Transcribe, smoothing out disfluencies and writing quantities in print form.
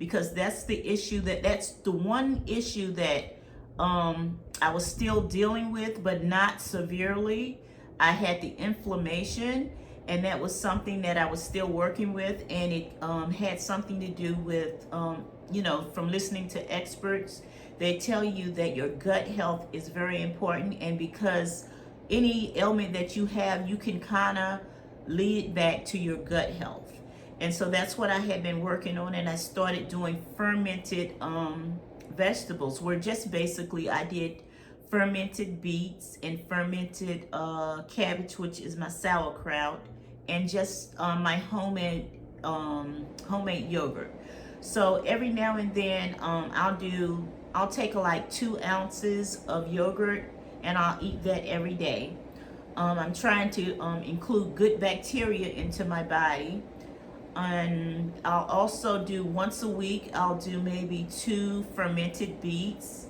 because that's the one issue that I was still dealing with, but not severely. I had the inflammation, and that was something that I was still working with, and it had something to do with, from listening to experts. They tell you that your gut health is very important, and because any ailment that you have, you can kind of lead back to your gut health. And so that's what I had been working on, and I started doing fermented vegetables, where just basically I did fermented beets and fermented cabbage, which is my sauerkraut, and just my homemade yogurt. So every now and then I'll take like 2 ounces of yogurt, and I'll eat that every day. I'm trying to include good bacteria into my body. And I'll also do once a week, I'll do maybe 2 fermented beets.